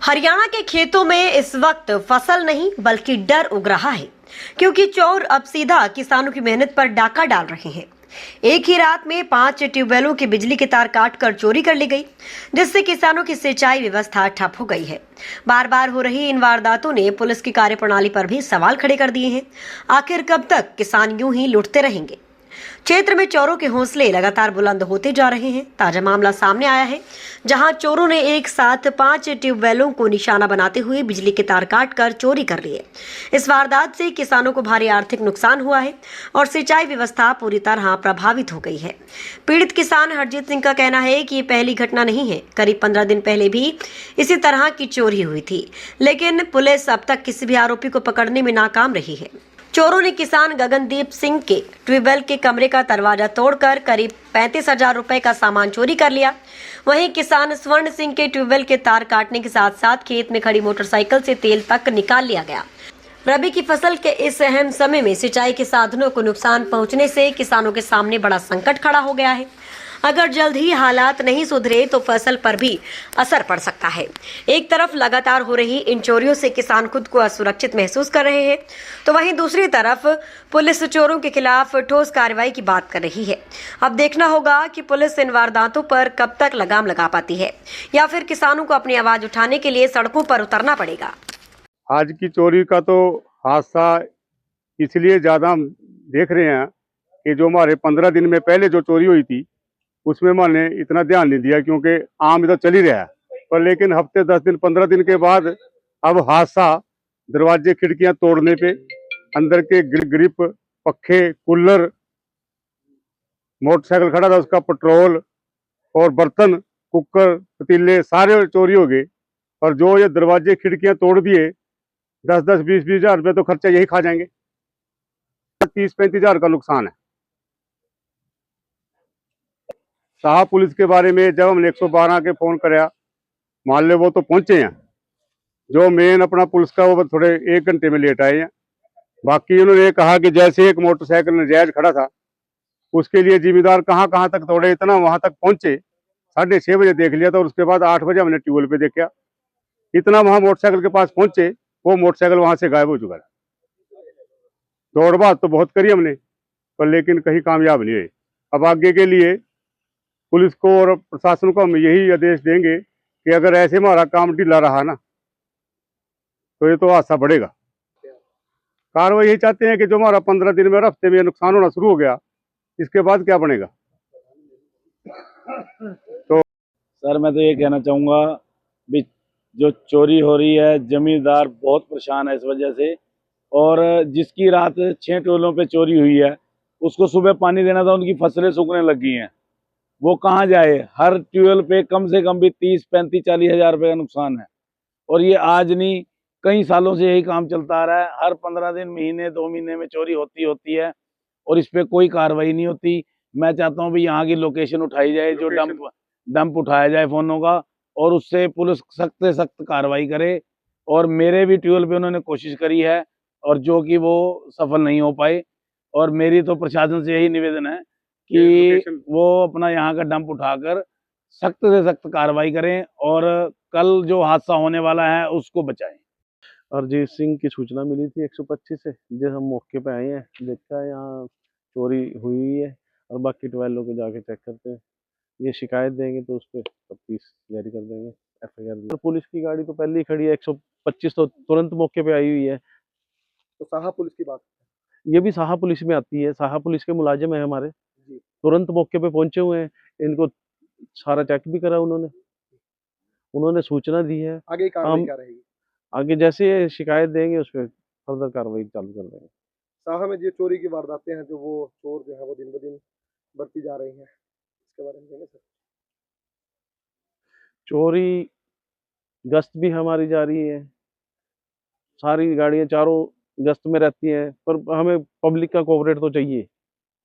हरियाणा के खेतों में इस वक्त फसल नहीं बल्कि डर उग रहा है, क्योंकि चोर अब सीधा किसानों की मेहनत पर डाका डाल रहे हैं। एक ही रात में 5 ट्यूबवेलों की बिजली के तार काटकर चोरी कर ली गई, जिससे किसानों की सिंचाई व्यवस्था ठप हो गई है। बार बार हो रही इन वारदातों ने पुलिस की कार्यप्रणाली पर भी सवाल खड़े कर दिए हैं। आखिर कब तक किसान यूं ही लुटते रहेंगे? क्षेत्र में चोरों के हौसले लगातार बुलंद होते जा रहे हैं। ताजा मामला सामने आया है, जहां चोरों ने एक साथ 5 ट्यूबवेलों को निशाना बनाते हुए बिजली के तार काटकर चोरी कर लिए। इस वारदात से किसानों को भारी आर्थिक नुकसान हुआ है और सिंचाई व्यवस्था पूरी तरह प्रभावित हो गई है। पीड़ित किसान हरजीत सिंह का कहना है कि ये पहली घटना नहीं है। करीब 15 दिन पहले भी इसी तरह की चोरी हुई थी, लेकिन पुलिस अब तक किसी भी आरोपी को पकड़ने में नाकाम रही है। चोरों ने किसान गगनदीप सिंह के ट्यूबवेल के कमरे का दरवाजा तोड़कर करीब 35,000 रुपए का सामान चोरी कर लिया। वहीं किसान स्वर्ण सिंह के ट्यूबवेल के तार काटने के साथ साथ खेत में खड़ी मोटरसाइकिल से तेल तक निकाल लिया गया। रबी की फसल के इस अहम समय में सिंचाई के साधनों को नुकसान पहुंचने से किसानों के सामने बड़ा संकट खड़ा हो गया है। अगर जल्द ही हालात नहीं सुधरे तो फसल पर भी असर पड़ सकता है। एक तरफ लगातार हो रही इन चोरियों से किसान खुद को असुरक्षित महसूस कर रहे हैं, तो वहीं दूसरी तरफ पुलिस चोरों के खिलाफ ठोस कार्रवाई की बात कर रही है। अब देखना होगा कि पुलिस इन वारदातों पर कब तक लगाम लगा पाती है, या फिर किसानों को अपनी आवाज उठाने के लिए सड़कों पर उतरना पड़ेगा। आज की चोरी का तो हादसा इसलिए ज़्यादा हम देख रहे हैं कि जो हमारे 15 दिन में पहले जो चोरी हुई थी उसमें मैंने इतना ध्यान नहीं दिया, क्योंकि आम इधर चल ही रहा है। पर लेकिन हफ्ते 10 दिन 15 दिन के बाद अब हादसा दरवाजे खिड़कियां तोड़ने पे, अंदर के ग्रिप, पखे, कूलर, मोटरसाइकिल खड़ा था उसका पेट्रोल और बर्तन, कुकर, पतीले सारे चोरी हो गए। और जो ये दरवाजे खिड़कियां तोड़ दिए, 10-10, 20-20 हजार रुपये तो खर्चा यही खा जाएंगे। 30-35 हजार का नुकसान है। साहा पुलिस के बारे में जब हमने 112 के फोन कराया, मान ले वो तो पहुंचे हैं। जो मेन अपना पुलिस का वो थोड़े 1 घंटे में लेट आए हैं। बाकी उन्होंने कहा कि जैसे एक मोटरसाइकिल नजायज खड़ा था, उसके लिए जिम्मेदार कहाँ कहाँ तक दौड़े, इतना वहां तक पहुंचे। 6:30 बजे देख लिया था और उसके बाद 8 बजे हमने ट्यूबवेल पे देखा। इतना वहां मोटरसाइकिल के पास पहुंचे, वो मोटरसाइकिल वहां से गायब हो चुका है। दौड़बाज तो बहुत करी हमने, पर लेकिन कहीं कामयाब नहीं हुए। अब आगे के लिए पुलिस को और प्रशासन को हम यही आदेश देंगे कि अगर ऐसे हमारा काम ढीला रहा ना, तो ये तो हादसा बढ़ेगा। कार्रवाई यही चाहते हैं कि जो हमारा 15 दिन में और हफ्ते में नुकसान होना शुरू हो गया, इसके बाद क्या बनेगा। तो सर मैं तो ये कहना चाहूँगा भी जो चोरी हो रही है, जमींदार बहुत परेशान है इस वजह से। और जिसकी रात 6 टोलों पे चोरी हुई है, उसको सुबह पानी देना था, उनकी फसलें सूखने लग गई हैं। वो कहाँ जाए? हर ट्यूबवेल पे कम से कम भी 30-35-40 हजार रुपये का नुकसान है। और ये आज नहीं, कई सालों से यही काम चलता आ रहा है। हर 15 दिन, महीने, 2 महीने में चोरी होती है और इस पे कोई कार्रवाई नहीं होती। मैं चाहता हूँ भी यहाँ की लोकेशन उठाई जाए, जो डंप उठाया जाए फोनों का, और उससे पुलिस सख्त से सख्त कार्रवाई करे। और मेरे भी ट्यूबवेल पे उन्होंने कोशिश करी है और जो कि वो सफल नहीं हो पाए। और मेरी तो प्रशासन से यही निवेदन है कि वो अपना यहाँ का डंप उठाकर सख्त से सख्त कार्रवाई करें और कल जो हादसा होने वाला है उसको बचाएं। अरिजीत सिंह की सूचना मिली थी 125 से, जब हम मौके पे आए हैं, देखा है यहाँ चोरी हुई है और बाकी ट्वेल्व को जाके चेक करते हैं। ये शिकायत देंगे तो उस पर तफ्तीश जारी कर देंगे, FIR। पुलिस की गाड़ी तो पहले ही खड़ी है, 125 तो तुरंत मौके पे आई हुई है। तो साहा पुलिस की बात, ये भी साहा पुलिस में आती है, साहा पुलिस के मुलाजिम है हमारे, तुरंत मौके पे पहुंचे हुए हैं। इनको सारा चेक भी करा उन्होंने सूचना दी है। आगे कार्रवाई क्या रहेगी? आगे जैसे ये शिकायत देंगे उस पर फर्दर कार्रवाई चालू कर देंगे। साहा में जो चोरी की वारदातें हैं, जो वो चोर जो है वो दिन ब दिन बढ़ती जा रही हैं, इसके बारे में कहेंगे सर? चोरी गश्त भी हमारी जारी है, सारी गाड़ियां चारों गश्त में रहती हैं, पर हमें पब्लिक का कोऑपरेट तो चाहिए।